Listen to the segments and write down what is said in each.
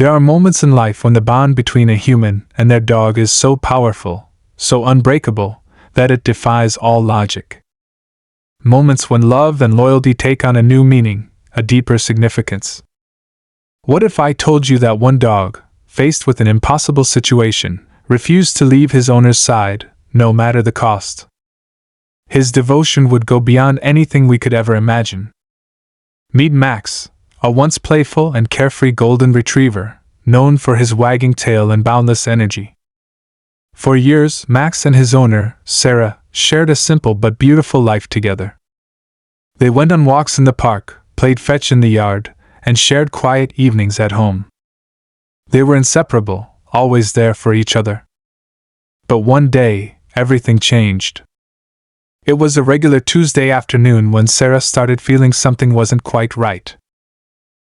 There are moments in life when the bond between a human and their dog is so powerful, so unbreakable, that it defies all logic. Moments when love and loyalty take on a new meaning, a deeper significance. What if I told you that one dog, faced with an impossible situation, refused to leave his owner's side, no matter the cost? His devotion would go beyond anything we could ever imagine. Meet Max, a once playful and carefree golden retriever, known for his wagging tail and boundless energy. For years, Max and his owner, Sarah, shared a simple but beautiful life together. They went on walks in the park, played fetch in the yard, and shared quiet evenings at home. They were inseparable, always there for each other. But one day, everything changed. It was a regular Tuesday afternoon when Sarah started feeling something wasn't quite right.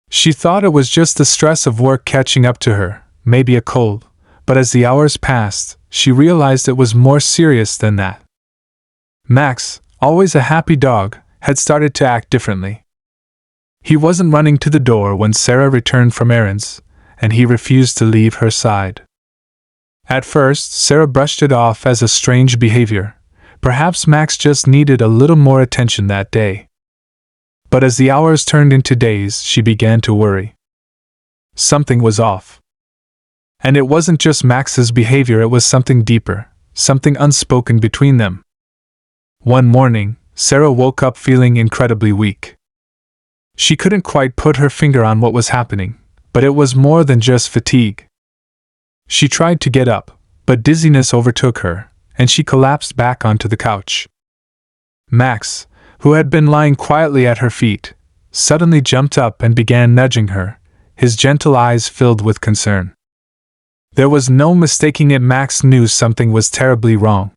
She thought it was just the stress of work catching up to her, maybe a cold, but as the hours passed, she realized it was more serious than that. Max, always a happy dog, had started to act differently. He wasn't running to the door when Sarah returned from errands, and he refused to leave her side. At first, Sarah brushed it off as a strange behavior. Perhaps Max just needed a little more attention that day. But as the hours turned into days, she began to worry. Something was off. And it wasn't just Max's behavior, it was something deeper, something unspoken between them. One morning, Sarah woke up feeling incredibly weak. She couldn't quite put her finger on what was happening, but it was more than just fatigue. She tried to get up, but dizziness overtook her, and she collapsed back onto the couch. Max, who had been lying quietly at her feet, suddenly jumped up and began nudging her, his gentle eyes filled with concern. There was no mistaking it. Max knew something was terribly wrong.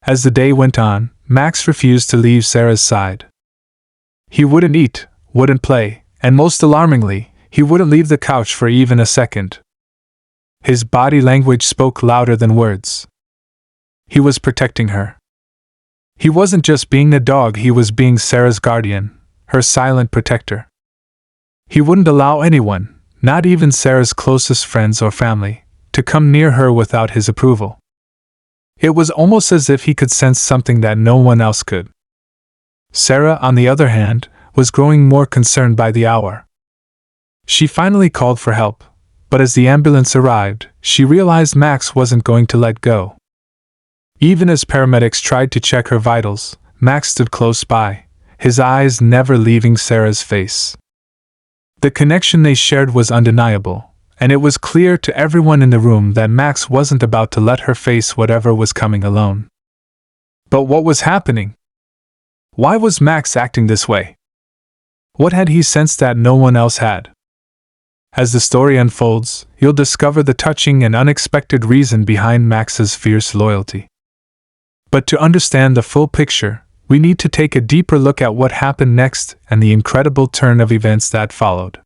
As the day went on, Max refused to leave Sarah's side. He wouldn't eat, wouldn't play, and most alarmingly, he wouldn't leave the couch for even a second. His body language spoke louder than words. He was protecting her. He wasn't just being the dog, he was being Sarah's guardian, her silent protector. He wouldn't allow anyone, not even Sarah's closest friends or family, to come near her without his approval. It was almost as if he could sense something that no one else could. Sarah, on the other hand, was growing more concerned by the hour. She finally called for help, but as the ambulance arrived, she realized Max wasn't going to let go. Even as paramedics tried to check her vitals, Max stood close by, his eyes never leaving Sarah's face. The connection they shared was undeniable, and it was clear to everyone in the room that Max wasn't about to let her face whatever was coming alone. But what was happening? Why was Max acting this way? What had he sensed that no one else had? As the story unfolds, you'll discover the touching and unexpected reason behind Max's fierce loyalty. But to understand the full picture, we need to take a deeper look at what happened next and the incredible turn of events that followed.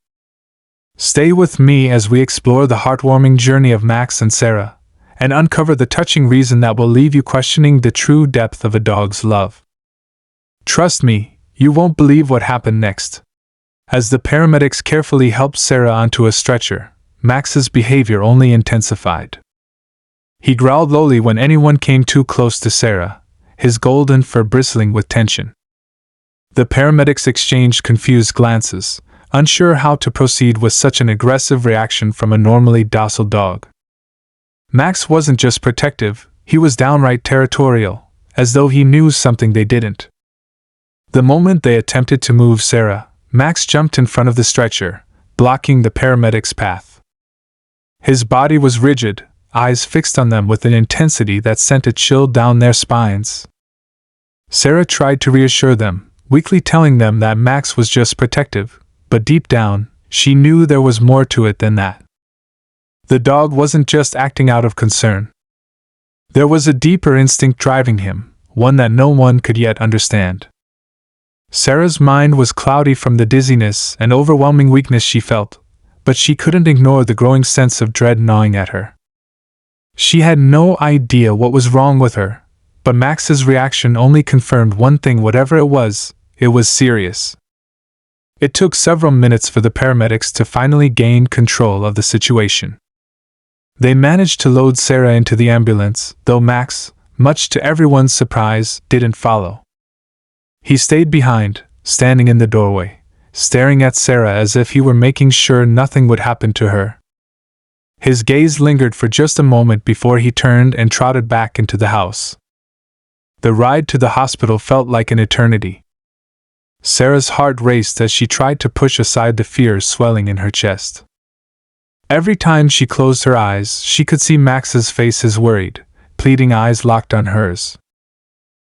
Stay with me as we explore the heartwarming journey of Max and Sarah, and uncover the touching reason that will leave you questioning the true depth of a dog's love. Trust me, you won't believe what happened next. As the paramedics carefully helped Sarah onto a stretcher, Max's behavior only intensified. He growled lowly when anyone came too close to Sarah, his golden fur bristling with tension. The paramedics exchanged confused glances, unsure how to proceed with such an aggressive reaction from a normally docile dog. Max wasn't just protective, he was downright territorial, as though he knew something they didn't. The moment they attempted to move Sarah, Max jumped in front of the stretcher, blocking the paramedics' path. His body was rigid, eyes fixed on them with an intensity that sent a chill down their spines. Sarah tried to reassure them, weakly telling them that Max was just protective, but deep down, she knew there was more to it than that. The dog wasn't just acting out of concern. There was a deeper instinct driving him, one that no one could yet understand. Sarah's mind was cloudy from the dizziness and overwhelming weakness she felt, but she couldn't ignore the growing sense of dread gnawing at her. She had no idea what was wrong with her, but Max's reaction only confirmed one thing: whatever it was serious. It took several minutes for the paramedics to finally gain control of the situation. They managed to load Sarah into the ambulance, though Max, much to everyone's surprise, didn't follow. He stayed behind, standing in the doorway, staring at Sarah as if he were making sure nothing would happen to her. His gaze lingered for just a moment before he turned and trotted back into the house. The ride to the hospital felt like an eternity. Sarah's heart raced as she tried to push aside the fear swelling in her chest. Every time she closed her eyes, she could see Max's face, his worried, pleading eyes locked on hers.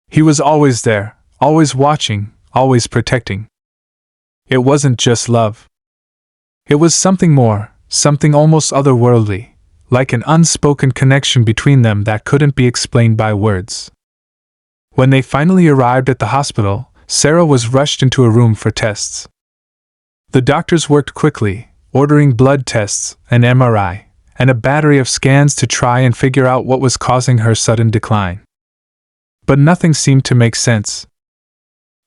He was always there, always watching, always protecting. It wasn't just love. It was something more, something almost otherworldly, like an unspoken connection between them that couldn't be explained by words. When they finally arrived at the hospital, Sarah was rushed into a room for tests. The doctors worked quickly, ordering blood tests, an MRI, and a battery of scans to try and figure out what was causing her sudden decline. But nothing seemed to make sense.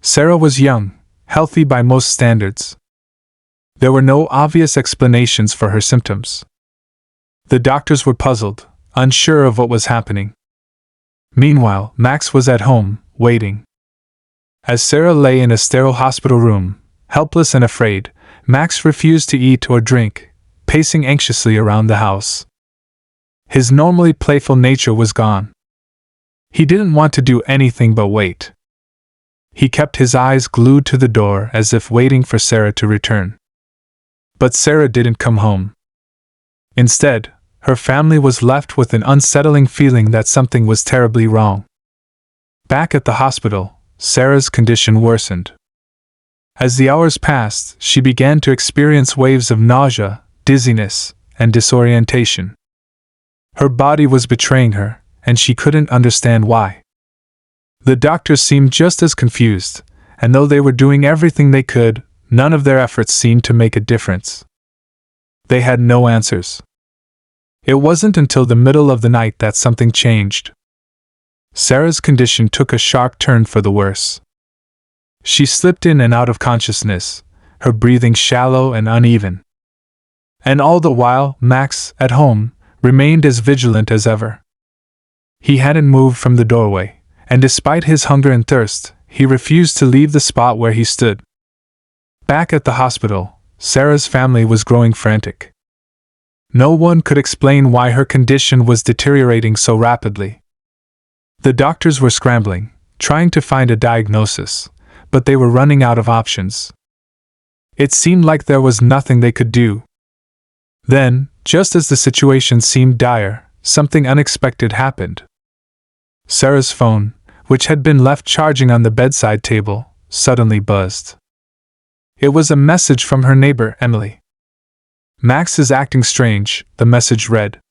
Sarah was young, healthy by most standards. There were no obvious explanations for her symptoms. The doctors were puzzled, unsure of what was happening. Meanwhile, Max was at home, waiting. As Sarah lay in a sterile hospital room, helpless and afraid, Max refused to eat or drink, pacing anxiously around the house. His normally playful nature was gone. He didn't want to do anything but wait. He kept his eyes glued to the door as if waiting for Sarah to return. But Sarah didn't come home. Instead, her family was left with an unsettling feeling that something was terribly wrong. Back at the hospital, Sarah's condition worsened. As the hours passed, she began to experience waves of nausea, dizziness, and disorientation. Her body was betraying her, and she couldn't understand why. The doctors seemed just as confused, and though they were doing everything they could, none of their efforts seemed to make a difference. They had no answers. It wasn't until the middle of the night that something changed. Sarah's condition took a sharp turn for the worse. She slipped in and out of consciousness, her breathing shallow and uneven. And all the while, Max, at home, remained as vigilant as ever. He hadn't moved from the doorway, and despite his hunger and thirst, he refused to leave the spot where he stood. Back at the hospital, Sarah's family was growing frantic. No one could explain why her condition was deteriorating so rapidly. The doctors were scrambling, trying to find a diagnosis, but they were running out of options. It seemed like there was nothing they could do. Then, just as the situation seemed dire, something unexpected happened. Sarah's phone, which had been left charging on the bedside table, suddenly buzzed. It was a message from her neighbor, Emily. "Max is acting strange," the message read.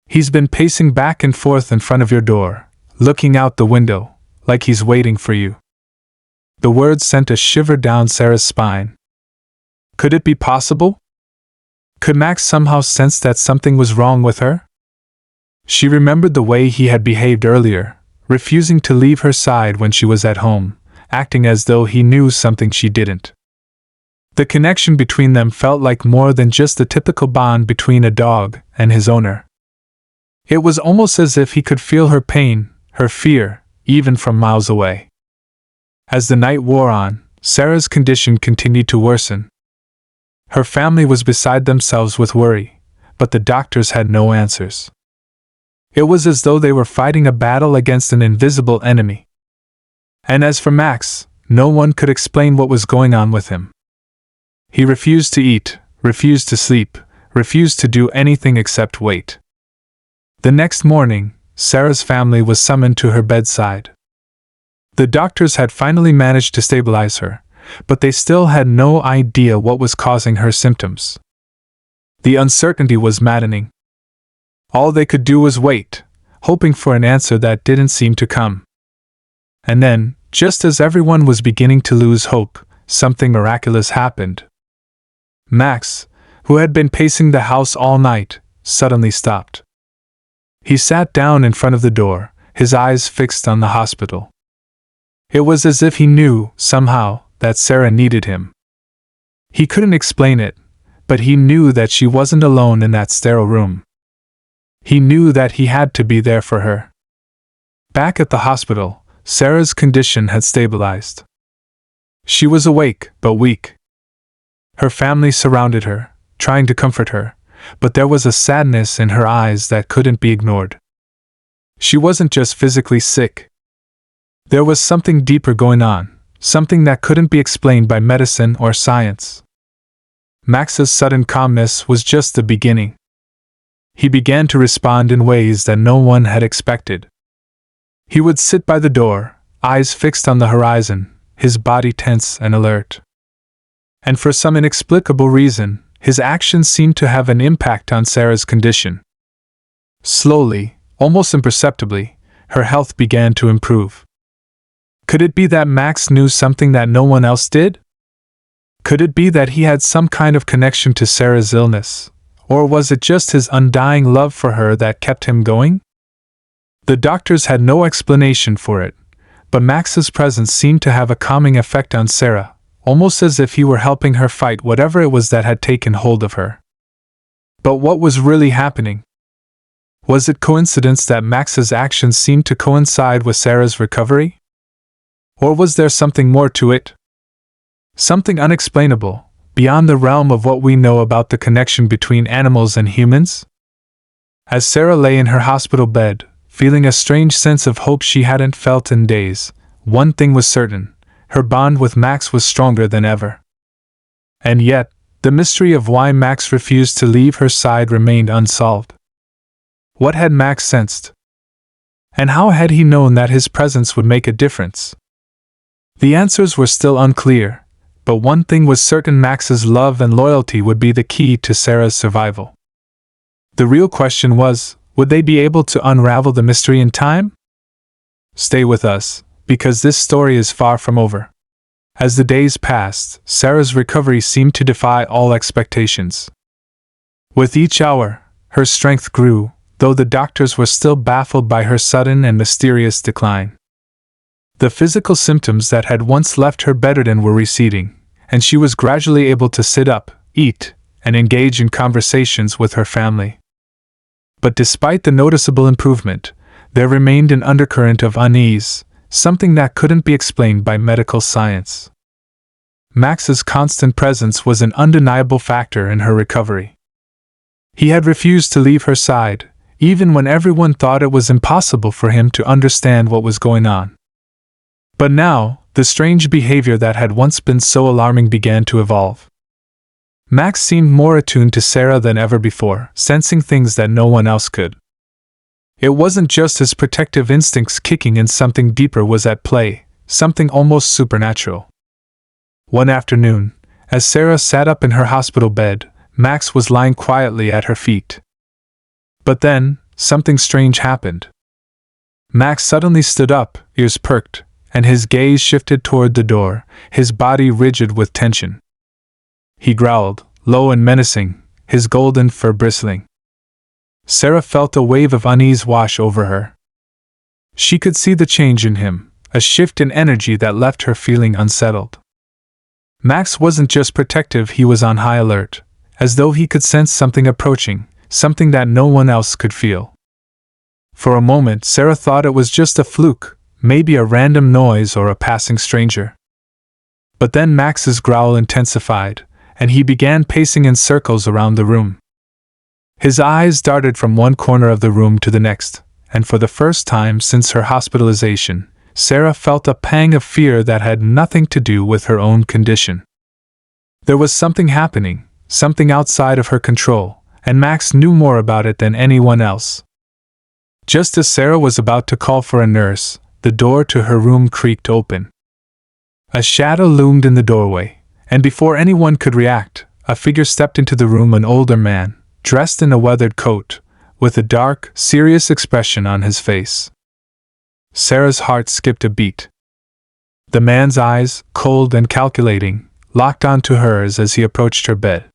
"He's been pacing back and forth in front of your door, looking out the window, like he's waiting for you." The words sent a shiver down Sarah's spine. Could it be possible? Could Max somehow sense that something was wrong with her? She remembered the way he had behaved earlier, refusing to leave her side when she was at home, acting as though he knew something she didn't. The connection between them felt like more than just the typical bond between a dog and his owner. It was almost as if he could feel her pain, her fear, even from miles away. As the night wore on, Sarah's condition continued to worsen. Her family was beside themselves with worry, but the doctors had no answers. It was as though they were fighting a battle against an invisible enemy. And as for Max, no one could explain what was going on with him. He refused to eat, refused to sleep, refused to do anything except wait. The next morning, Sarah's family was summoned to her bedside. The doctors had finally managed to stabilize her, but they still had no idea what was causing her symptoms. The uncertainty was maddening. All they could do was wait, hoping for an answer that didn't seem to come. And then, just as everyone was beginning to lose hope, something miraculous happened. Max, who had been pacing the house all night, suddenly stopped. He sat down in front of the door, his eyes fixed on the hospital. It was as if he knew, somehow, that Sarah needed him. He couldn't explain it, but he knew that she wasn't alone in that sterile room. He knew that he had to be there for her. Back at the hospital, Sarah's condition had stabilized. She was awake, but weak. Her family surrounded her, trying to comfort her, but there was a sadness in her eyes that couldn't be ignored. She wasn't just physically sick. There was something deeper going on, something that couldn't be explained by medicine or science. Max's sudden calmness was just the beginning. He began to respond in ways that no one had expected. He would sit by the door, eyes fixed on the horizon, his body tense and alert. And for some inexplicable reason, his actions seemed to have an impact on Sarah's condition. Slowly, almost imperceptibly, her health began to improve. Could it be that Max knew something that no one else did? Could it be that he had some kind of connection to Sarah's illness, or was it just his undying love for her that kept him going? The doctors had no explanation for it, but Max's presence seemed to have a calming effect on Sarah, almost as if he were helping her fight whatever it was that had taken hold of her. But what was really happening? Was it coincidence that Max's actions seemed to coincide with Sarah's recovery? Or was there something more to it? Something unexplainable, beyond the realm of what we know about the connection between animals and humans? As Sarah lay in her hospital bed, feeling a strange sense of hope she hadn't felt in days, one thing was certain: her bond with Max was stronger than ever. And yet, the mystery of why Max refused to leave her side remained unsolved. What had Max sensed? And how had he known that his presence would make a difference? The answers were still unclear, but one thing was certain: Max's love and loyalty would be the key to Sarah's survival. The real question was, would they be able to unravel the mystery in time? Stay with us, because this story is far from over. As the days passed, Sarah's recovery seemed to defy all expectations. With each hour, her strength grew, though the doctors were still baffled by her sudden and mysterious decline. The physical symptoms that had once left her bedridden were receding, and she was gradually able to sit up, eat, and engage in conversations with her family. But despite the noticeable improvement, there remained an undercurrent of unease, something that couldn't be explained by medical science. Max's constant presence was an undeniable factor in her recovery. He had refused to leave her side, even when everyone thought it was impossible for him to understand what was going on. But now, the strange behavior that had once been so alarming began to evolve. Max seemed more attuned to Sarah than ever before, sensing things that no one else could. It wasn't just his protective instincts kicking in, something deeper was at play, something almost supernatural. One afternoon, as Sarah sat up in her hospital bed, Max was lying quietly at her feet. But then, something strange happened. Max suddenly stood up, ears perked, and his gaze shifted toward the door, his body rigid with tension. He growled, low and menacing, his golden fur bristling. Sarah felt a wave of unease wash over her. She could see the change in him, a shift in energy that left her feeling unsettled. Max wasn't just protective, he was on high alert, as though he could sense something approaching, something that no one else could feel. For a moment, Sarah thought it was just a fluke, maybe a random noise or a passing stranger. But then Max's growl intensified, and he began pacing in circles around the room. His eyes darted from one corner of the room to the next, and for the first time since her hospitalization, Sarah felt a pang of fear that had nothing to do with her own condition. There was something happening, something outside of her control, and Max knew more about it than anyone else. Just as Sarah was about to call for a nurse, the door to her room creaked open. A shadow loomed in the doorway, and before anyone could react, a figure stepped into the room, an older man, dressed in a weathered coat, with a dark, serious expression on his face. Sarah's heart skipped a beat. The man's eyes, cold and calculating, locked onto hers as he approached her bed.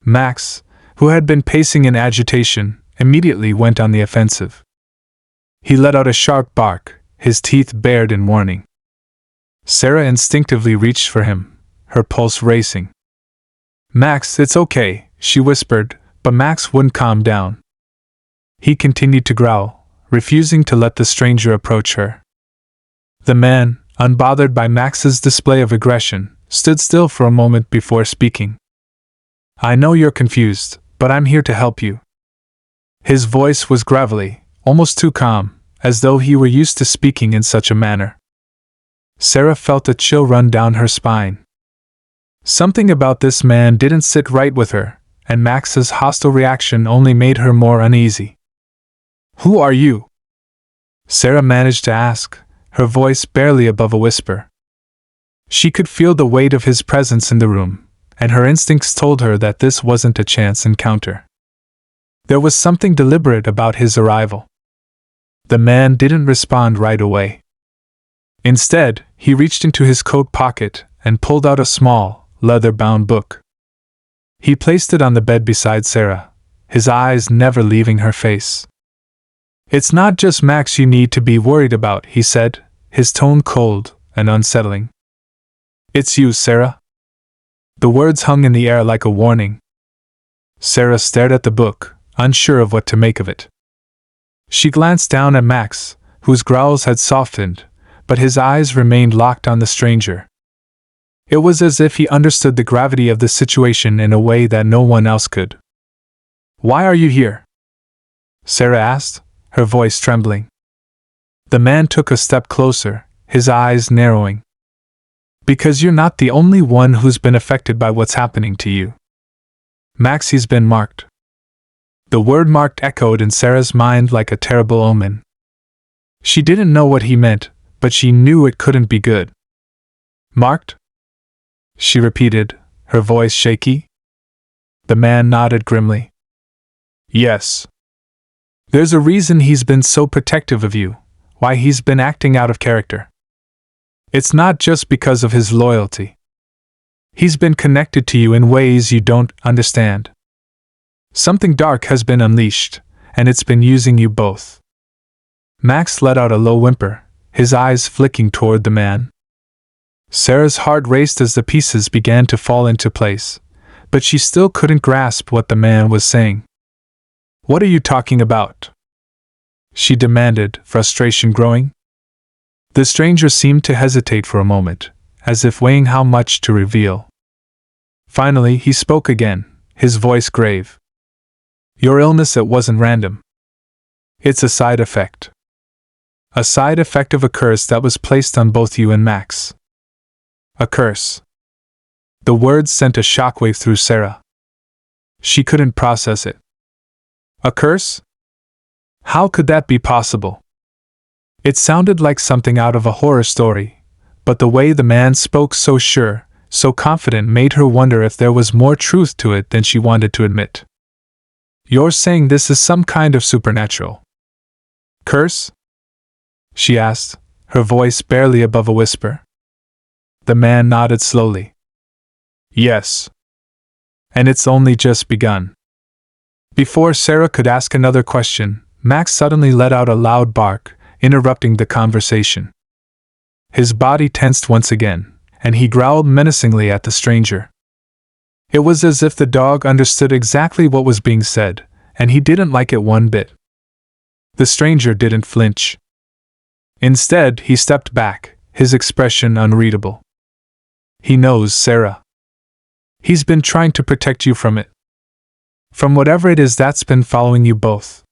Max, who had been pacing in agitation, immediately went on the offensive. He let out a sharp bark, his teeth bared in warning. Sarah instinctively reached for him, her pulse racing. "Max, it's okay," she whispered, but Max wouldn't calm down. He continued to growl, refusing to let the stranger approach her. The man, unbothered by Max's display of aggression, stood still for a moment before speaking. "I know you're confused, but I'm here to help you." His voice was gravelly, almost too calm, as though he were used to speaking in such a manner. Sarah felt a chill run down her spine. Something about this man didn't sit right with her, and Max's hostile reaction only made her more uneasy. "Who are you?" Sarah managed to ask, her voice barely above a whisper. She could feel the weight of his presence in the room, and her instincts told her that this wasn't a chance encounter. There was something deliberate about his arrival. The man didn't respond right away. Instead, he reached into his coat pocket and pulled out a small, leather-bound book. He placed it on the bed beside Sarah, his eyes never leaving her face. "It's not just Max you need to be worried about," he said, his tone cold and unsettling. "It's you, Sarah." The words hung in the air like a warning. Sarah stared at the book, unsure of what to make of it. She glanced down at Max, whose growls had softened, but his eyes remained locked on the stranger. It was as if he understood the gravity of the situation in a way that no one else could. "Why are you here?" Sarah asked, her voice trembling. The man took a step closer, his eyes narrowing. "Because you're not the only one who's been affected by what's happening to you. Max, he's been marked." The word marked echoed in Sarah's mind like a terrible omen. She didn't know what he meant, but she knew it couldn't be good. "Marked?" she repeated, her voice shaky. The man nodded grimly. "Yes. There's a reason he's been so protective of you, why he's been acting out of character. It's not just because of his loyalty. He's been connected to you in ways you don't understand. Something dark has been unleashed, and it's been using you both." Max let out a low whimper, his eyes flicking toward the man. Sarah's heart raced as the pieces began to fall into place, but she still couldn't grasp what the man was saying. "What are you talking about?" she demanded, frustration growing. The stranger seemed to hesitate for a moment, as if weighing how much to reveal. Finally, he spoke again, his voice grave. "Your illness, it wasn't random. It's a side effect. A side effect of a curse that was placed on both you and Max." "A curse?" The words sent a shockwave through Sarah. She couldn't process it. "A curse? How could that be possible?" It sounded like something out of a horror story, but the way the man spoke so sure, so confident made her wonder if there was more truth to it than she wanted to admit. "You're saying this is some kind of supernatural curse?" she asked, her voice barely above a whisper. The man nodded slowly. "Yes. And it's only just begun." Before Sarah could ask another question, Max suddenly let out a loud bark, interrupting the conversation. His body tensed once again, and he growled menacingly at the stranger. It was as if the dog understood exactly what was being said, and he didn't like it one bit. The stranger didn't flinch. Instead, he stepped back, his expression unreadable. "He knows, Sarah. He's been trying to protect you from it. From whatever it is that's been following you both."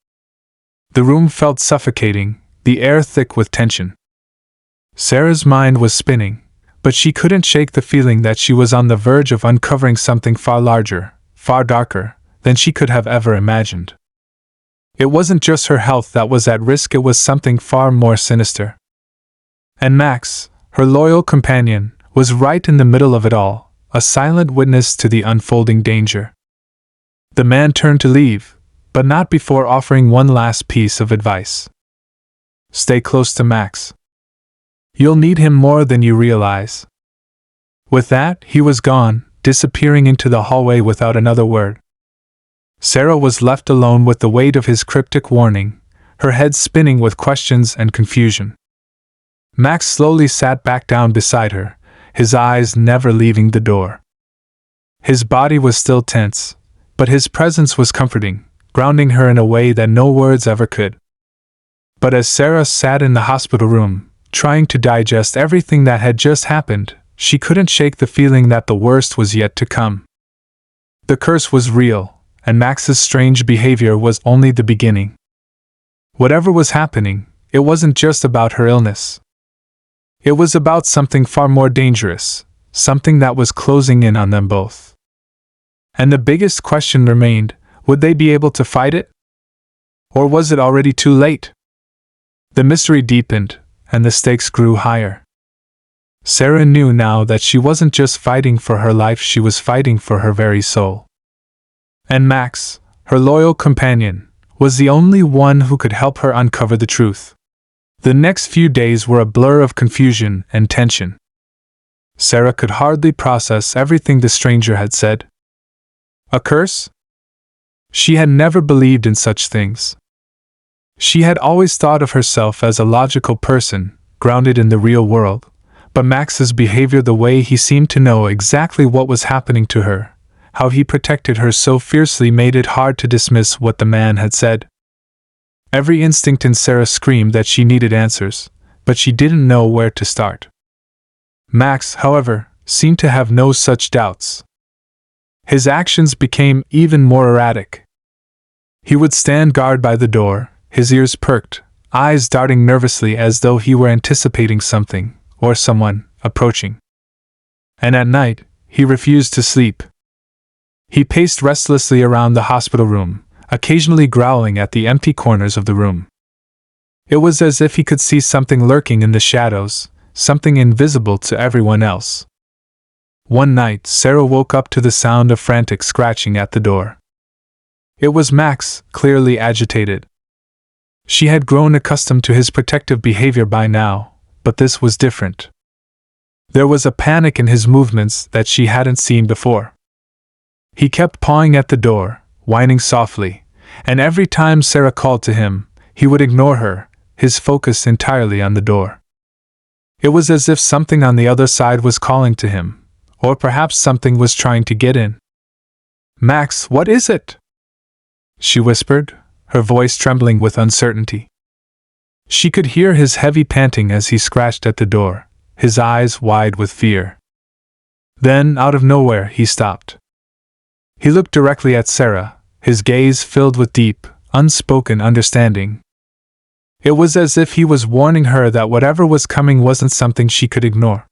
The room felt suffocating, the air thick with tension. Sarah's mind was spinning, but she couldn't shake the feeling that she was on the verge of uncovering something far larger, far darker, than she could have ever imagined. It wasn't just her health that was at risk, it was something far more sinister. And Max, her loyal companion, was right in the middle of it all, a silent witness to the unfolding danger. The man turned to leave, but not before offering one last piece of advice. "Stay close to Max. You'll need him more than you realize." With that, he was gone, disappearing into the hallway without another word. Sarah was left alone with the weight of his cryptic warning, her head spinning with questions and confusion. Max slowly sat back down beside her, his eyes never leaving the door. His body was still tense, but his presence was comforting, grounding her in a way that no words ever could. But as Sarah sat in the hospital room, trying to digest everything that had just happened, she couldn't shake the feeling that the worst was yet to come. The curse was real, and Max's strange behavior was only the beginning. Whatever was happening, it wasn't just about her illness. It was about something far more dangerous, something that was closing in on them both. And the biggest question remained, would they be able to fight it? Or was it already too late? The mystery deepened, and the stakes grew higher. Sarah knew now that she wasn't just fighting for her life, she was fighting for her very soul. And Max, her loyal companion, was the only one who could help her uncover the truth. The next few days were a blur of confusion and tension. Sarah could hardly process everything the stranger had said. A curse? She had never believed in such things. She had always thought of herself as a logical person, grounded in the real world, but Max's behavior, the way he seemed to know exactly what was happening to her, how he protected her so fiercely, made it hard to dismiss what the man had said. Every instinct in Sarah screamed that she needed answers, but she didn't know where to start. Max, however, seemed to have no such doubts. His actions became even more erratic. He would stand guard by the door, his ears perked, eyes darting nervously as though he were anticipating something, or someone, approaching. And at night, he refused to sleep. He paced restlessly around the hospital room, occasionally growling at the empty corners of the room. It was as if he could see something lurking in the shadows, something invisible to everyone else. One night, Sarah woke up to the sound of frantic scratching at the door. It was Max, clearly agitated. She had grown accustomed to his protective behavior by now, but this was different. There was a panic in his movements that she hadn't seen before. He kept pawing at the door, whining softly, and every time Sarah called to him, he would ignore her, his focus entirely on the door. It was as if something on the other side was calling to him, or perhaps something was trying to get in. "Max, what is it?" she whispered, her voice trembling with uncertainty. She could hear his heavy panting as he scratched at the door, his eyes wide with fear. Then, out of nowhere, he stopped. He looked directly at Sarah, his gaze filled with deep, unspoken understanding. It was as if he was warning her that whatever was coming wasn't something she could ignore.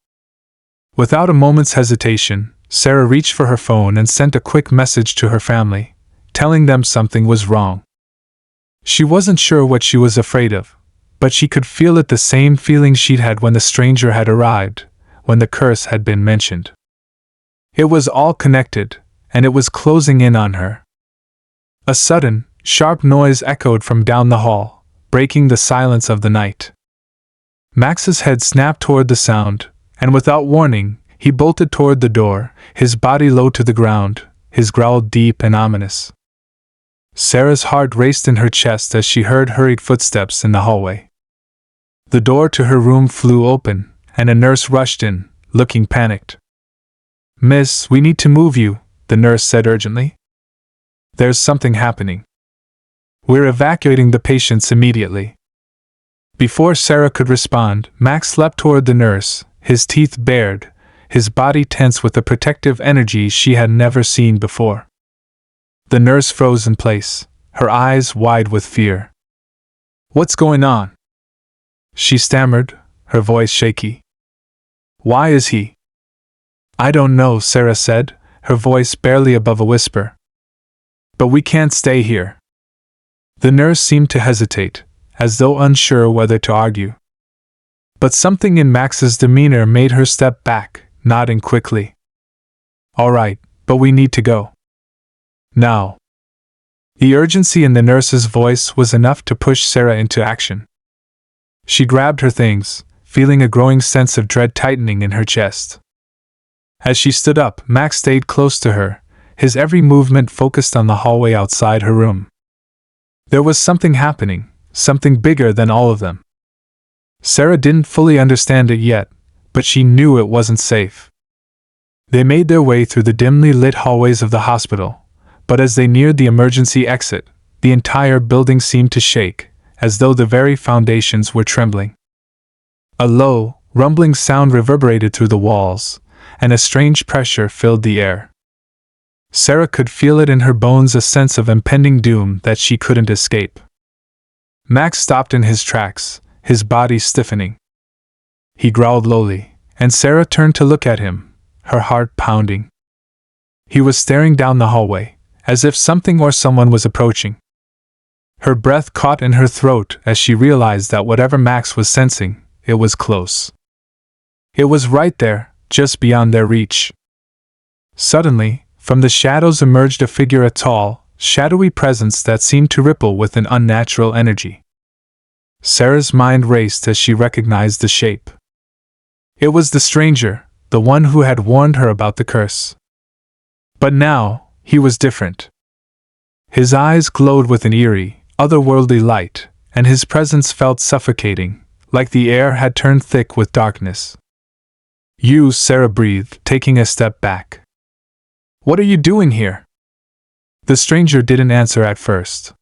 Without a moment's hesitation, Sarah reached for her phone and sent a quick message to her family, telling them something was wrong. She wasn't sure what she was afraid of, but she could feel it, the same feeling she'd had when the stranger had arrived, when the curse had been mentioned. It was all connected, and it was closing in on her. A sudden, sharp noise echoed from down the hall, breaking the silence of the night. Max's head snapped toward the sound, and without warning, he bolted toward the door, his body low to the ground, his growl deep and ominous. Sarah's heart raced in her chest as she heard hurried footsteps in the hallway. The door to her room flew open, and a nurse rushed in, looking panicked. "Miss, we need to move you," the nurse said urgently. "There's something happening. We're evacuating the patients immediately." Before Sarah could respond, Max leapt toward the nurse, his teeth bared, his body tense with a protective energy she had never seen before. The nurse froze in place, her eyes wide with fear. "What's going on?" she stammered, her voice shaky. "Why is he?" "I don't know," Sarah said, her voice barely above a whisper. "But we can't stay here." The nurse seemed to hesitate, as though unsure whether to argue. But something in Max's demeanor made her step back, nodding quickly. "All right, but we need to go. Now." The urgency in the nurse's voice was enough to push Sarah into action. She grabbed her things, feeling a growing sense of dread tightening in her chest. As she stood up, Max stayed close to her, his every movement focused on the hallway outside her room. There was something happening, something bigger than all of them. Sarah didn't fully understand it yet, but she knew it wasn't safe. They made their way through the dimly lit hallways of the hospital, but as they neared the emergency exit, the entire building seemed to shake, as though the very foundations were trembling. A low, rumbling sound reverberated through the walls, and a strange pressure filled the air. Sarah could feel it in her bones, a sense of impending doom that she couldn't escape. Max stopped in his tracks, his body stiffening. He growled lowly, and Sarah turned to look at him, her heart pounding. He was staring down the hallway, as if something or someone was approaching. Her breath caught in her throat as she realized that whatever Max was sensing, it was close. It was right there, just beyond their reach. Suddenly, from the shadows emerged a figure, a tall, shadowy presence that seemed to ripple with an unnatural energy. Sarah's mind raced as she recognized the shape. It was the stranger, the one who had warned her about the curse. But now, he was different. His eyes glowed with an eerie, otherworldly light, and his presence felt suffocating, like the air had turned thick with darkness. "You," Sarah breathed, taking a step back. "What are you doing here?" The stranger didn't answer at first.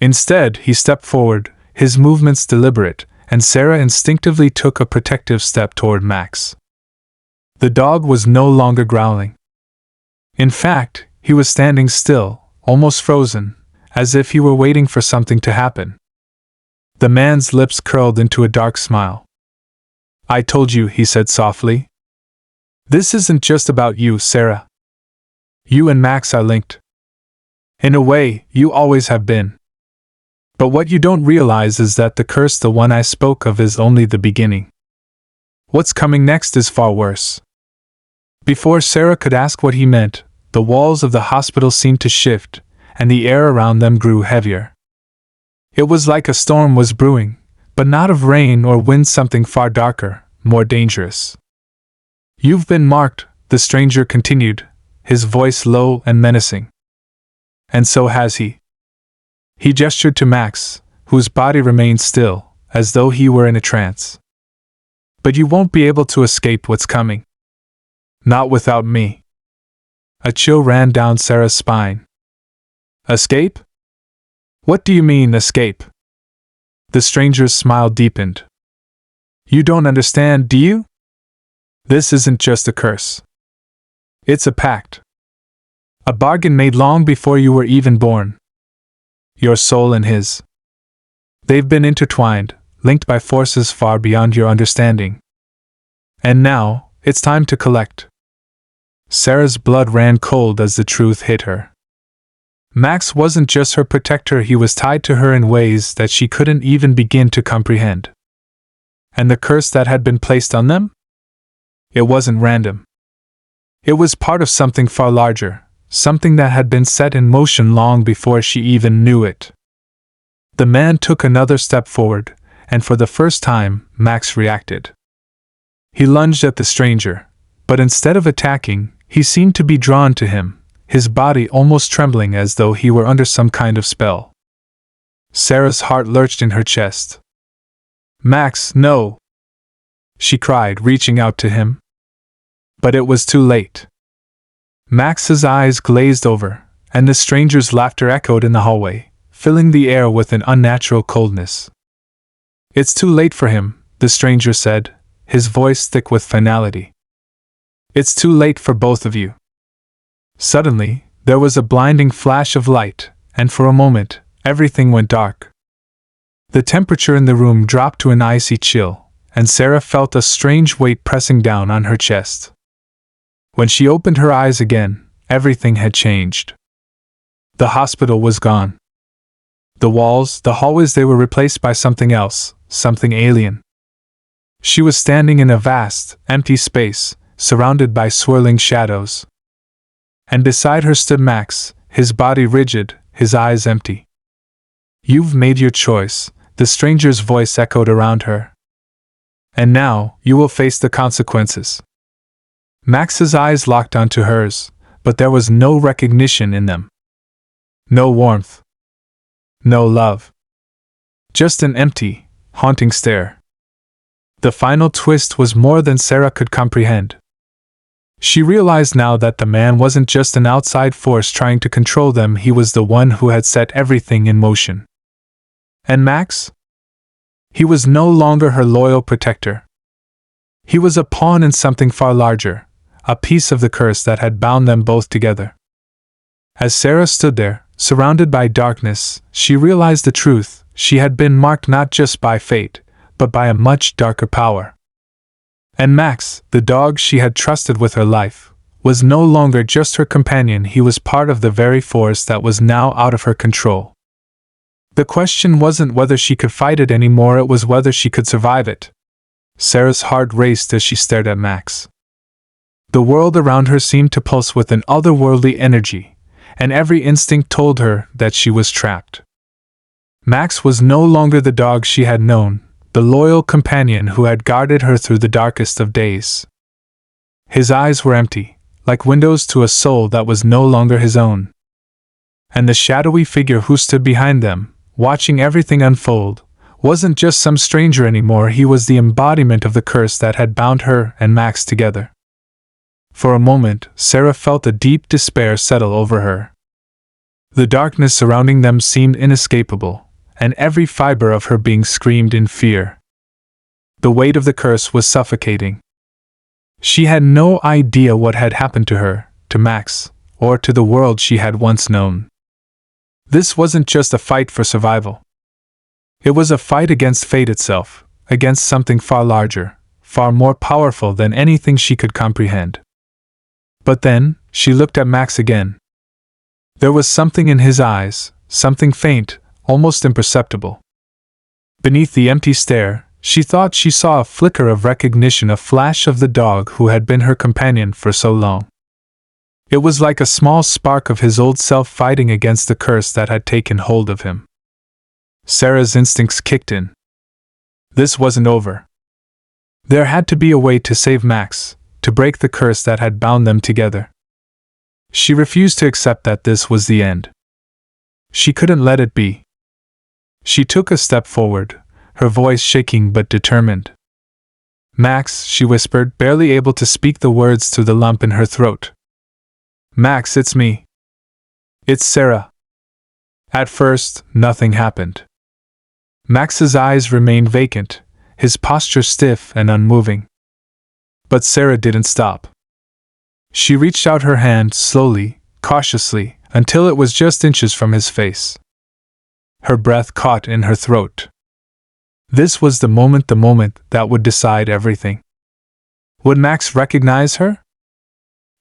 Instead, he stepped forward, his movements deliberate, and Sarah instinctively took a protective step toward Max. The dog was no longer growling. In fact, he was standing still, almost frozen, as if he were waiting for something to happen. The man's lips curled into a dark smile. "I told you," he said softly. "This isn't just about you, Sarah. You and Max are linked. In a way, you always have been. But what you don't realize is that the curse, the one I spoke of, is only the beginning. What's coming next is far worse." Before Sarah could ask what he meant, the walls of the hospital seemed to shift, and the air around them grew heavier. It was like a storm was brewing, but not of rain or wind, something far darker, more dangerous. "You've been marked," the stranger continued, his voice low and menacing. "And so has he." He gestured to Max, whose body remained still, as though he were in a trance. "But you won't be able to escape what's coming. Not without me." A chill ran down Sarah's spine. "Escape? What do you mean, escape?" The stranger's smile deepened. "You don't understand, do you? This isn't just a curse. It's a pact. A bargain made long before you were even born. Your soul and his. They've been intertwined, linked by forces far beyond your understanding. And now, it's time to collect." Sarah's blood ran cold as the truth hit her. Max wasn't just her protector, he was tied to her in ways that she couldn't even begin to comprehend. And the curse that had been placed on them? It wasn't random. It was part of something far larger, something that had been set in motion long before she even knew it. The man took another step forward, and for the first time, Max reacted. He lunged at the stranger, but instead of attacking, he seemed to be drawn to him, his body almost trembling as though he were under some kind of spell. Sarah's heart lurched in her chest. "Max, no!" she cried, reaching out to him. But it was too late. Max's eyes glazed over, and the stranger's laughter echoed in the hallway, filling the air with an unnatural coldness. "It's too late for him," the stranger said, his voice thick with finality. "It's too late for both of you." Suddenly, there was a blinding flash of light, and for a moment, everything went dark. The temperature in the room dropped to an icy chill, and Sarah felt a strange weight pressing down on her chest. When she opened her eyes again, everything had changed. The hospital was gone. The walls, the hallways, they were replaced by something else, something alien. She was standing in a vast, empty space, surrounded by swirling shadows. And beside her stood Max, his body rigid, his eyes empty. "You've made your choice," the stranger's voice echoed around her. "And now, you will face the consequences." Max's eyes locked onto hers, but there was no recognition in them. No warmth. No love. Just an empty, haunting stare. The final twist was more than Sarah could comprehend. She realized now that the man wasn't just an outside force trying to control them, he was the one who had set everything in motion. And Max? He was no longer her loyal protector. He was a pawn in something far larger, a piece of the curse that had bound them both together. As Sarah stood there, surrounded by darkness, she realized the truth. She had been marked not just by fate, but by a much darker power. And Max, the dog she had trusted with her life, was no longer just her companion, he was part of the very force that was now out of her control. The question wasn't whether she could fight it anymore, it was whether she could survive it. Sarah's heart raced as she stared at Max. The world around her seemed to pulse with an otherworldly energy, and every instinct told her that she was trapped. Max was no longer the dog she had known, the loyal companion who had guarded her through the darkest of days. His eyes were empty, like windows to a soul that was no longer his own. And the shadowy figure who stood behind them, watching everything unfold, wasn't just some stranger anymore, he was the embodiment of the curse that had bound her and Max together. For a moment, Sarah felt a deep despair settle over her. The darkness surrounding them seemed inescapable, and every fiber of her being screamed in fear. The weight of the curse was suffocating. She had no idea what had happened to her, to Max, or to the world she had once known. This wasn't just a fight for survival. It was a fight against fate itself, against something far larger, far more powerful than anything she could comprehend. But then, she looked at Max again. There was something in his eyes, something faint, almost imperceptible. Beneath the empty stare, she thought she saw a flicker of recognition, a flash of the dog who had been her companion for so long. It was like a small spark of his old self fighting against the curse that had taken hold of him. Sarah's instincts kicked in. This wasn't over. There had to be a way to save Max, to break the curse that had bound them together. She refused to accept that this was the end. She couldn't let it be. She took a step forward, her voice shaking but determined. "Max," she whispered, barely able to speak the words through the lump in her throat. "Max, it's me. It's Sarah." At first, nothing happened. Max's eyes remained vacant, his posture stiff and unmoving. But Sarah didn't stop. She reached out her hand slowly, cautiously, until it was just inches from his face. Her breath caught in her throat. This was the moment that would decide everything. Would Max recognize her?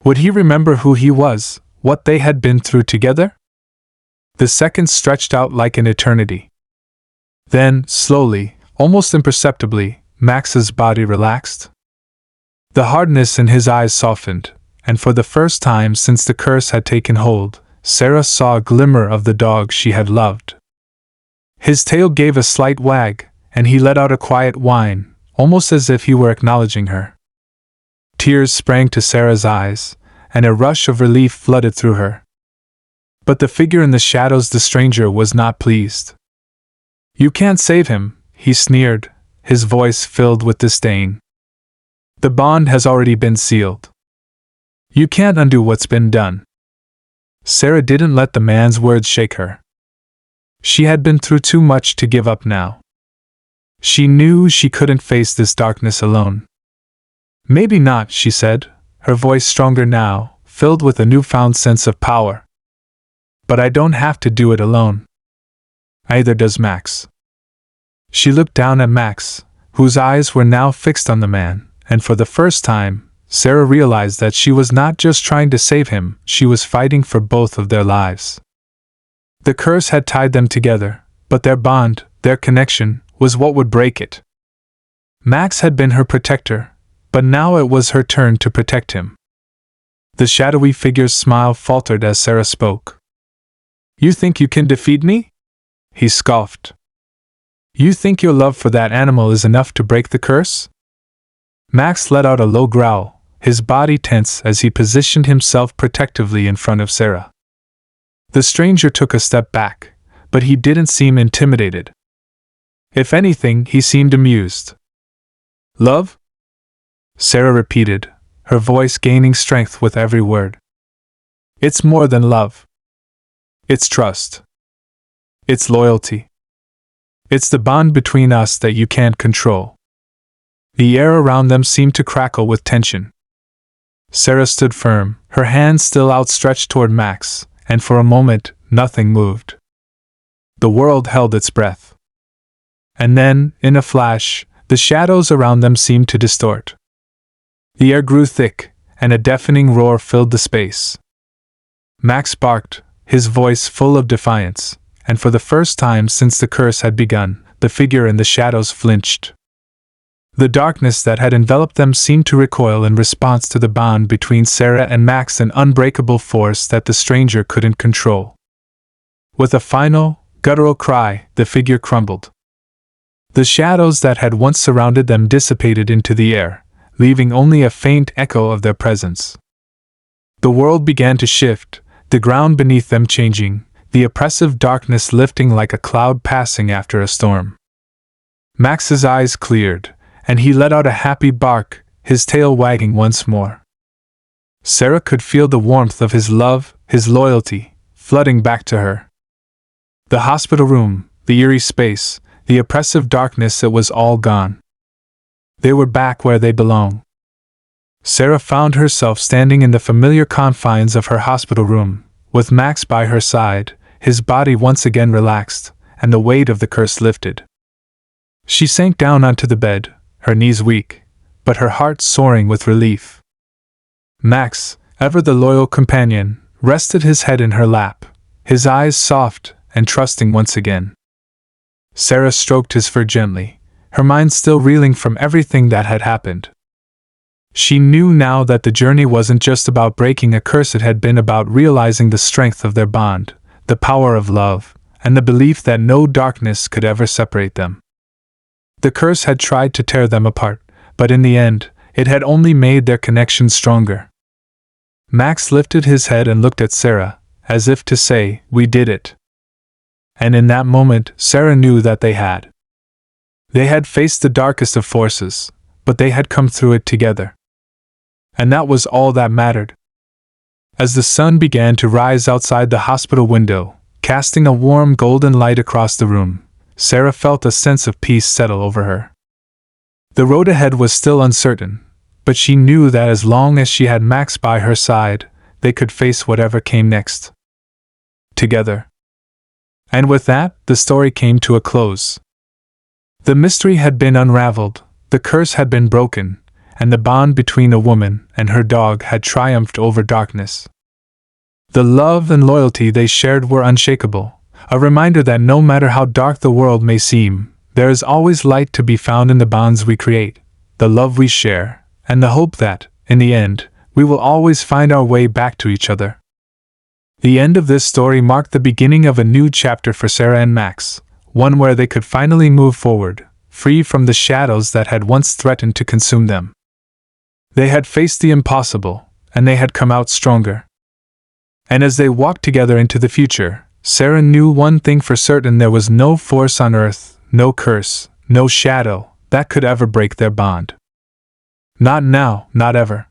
Would he remember who he was, what they had been through together? The seconds stretched out like an eternity. Then, slowly, almost imperceptibly, Max's body relaxed. The hardness in his eyes softened, and for the first time since the curse had taken hold, Sarah saw a glimmer of the dog she had loved. His tail gave a slight wag, and he let out a quiet whine, almost as if he were acknowledging her. Tears sprang to Sarah's eyes, and a rush of relief flooded through her. But the figure in the shadows, the stranger, was not pleased. "You can't save him," he sneered, his voice filled with disdain. "The bond has already been sealed. You can't undo what's been done." Sarah didn't let the man's words shake her. She had been through too much to give up now. She knew she couldn't face this darkness alone. "Maybe not," she said, her voice stronger now, filled with a newfound sense of power. "But I don't have to do it alone. Either does Max." She looked down at Max, whose eyes were now fixed on the man, and for the first time, Sarah realized that she was not just trying to save him, she was fighting for both of their lives. The curse had tied them together, but their bond, their connection, was what would break it. Max had been her protector, but now it was her turn to protect him. The shadowy figure's smile faltered as Sarah spoke. "You think you can defeat me?" he scoffed. "You think your love for that animal is enough to break the curse?" Max let out a low growl, his body tense as he positioned himself protectively in front of Sarah. The stranger took a step back, but he didn't seem intimidated. If anything, he seemed amused. "Love?" Sarah repeated, her voice gaining strength with every word. It's more than love. It's trust. It's loyalty. It's the bond between us that you can't control. The air around them seemed to crackle with tension. Sarah stood firm, her hands still outstretched toward Max, and for a moment, nothing moved. The world held its breath. And then, in a flash, the shadows around them seemed to distort. The air grew thick, and a deafening roar filled the space. Max barked, his voice full of defiance, and for the first time since the curse had begun, the figure in the shadows flinched. The darkness that had enveloped them seemed to recoil in response to the bond between Sarah and Max, an unbreakable force that the stranger couldn't control. With a final, guttural cry, the figure crumbled. The shadows that had once surrounded them dissipated into the air, leaving only a faint echo of their presence. The world began to shift, the ground beneath them changing, the oppressive darkness lifting like a cloud passing after a storm. Max's eyes cleared, and he let out a happy bark, his tail wagging once more. Sarah could feel the warmth of his love, his loyalty, flooding back to her. The hospital room, the eerie space, the oppressive darkness, it was all gone. They were back where they belong. Sarah found herself standing in the familiar confines of her hospital room, with Max by her side, his body once again relaxed, and the weight of the curse lifted. She sank down onto the bed, her knees weak, but her heart soaring with relief. Max, ever the loyal companion, rested his head in her lap, his eyes soft and trusting once again. Sarah stroked his fur gently, her mind still reeling from everything that had happened. She knew now that the journey wasn't just about breaking a curse, it had been about realizing the strength of their bond, the power of love, and the belief that no darkness could ever separate them. The curse had tried to tear them apart, but in the end, it had only made their connection stronger. Max lifted his head and looked at Sarah, as if to say, "We did it." And in that moment, Sarah knew that they had. They had faced the darkest of forces, but they had come through it together. And that was all that mattered. As the sun began to rise outside the hospital window, casting a warm golden light across the room, Sarah felt a sense of peace settle over her. The road ahead was still uncertain, but she knew that as long as she had Max by her side, they could face whatever came next. Together. And with that, the story came to a close. The mystery had been unraveled, the curse had been broken, and the bond between a woman and her dog had triumphed over darkness. The love and loyalty they shared were unshakable, a reminder that no matter how dark the world may seem, there is always light to be found in the bonds we create, the love we share, and the hope that, in the end, we will always find our way back to each other. The end of this story marked the beginning of a new chapter for Sarah and Max, one where they could finally move forward, free from the shadows that had once threatened to consume them. They had faced the impossible, and they had come out stronger. And as they walked together into the future, Sarah knew one thing for certain: there was no force on earth, no curse, no shadow, that could ever break their bond. Not now, not ever.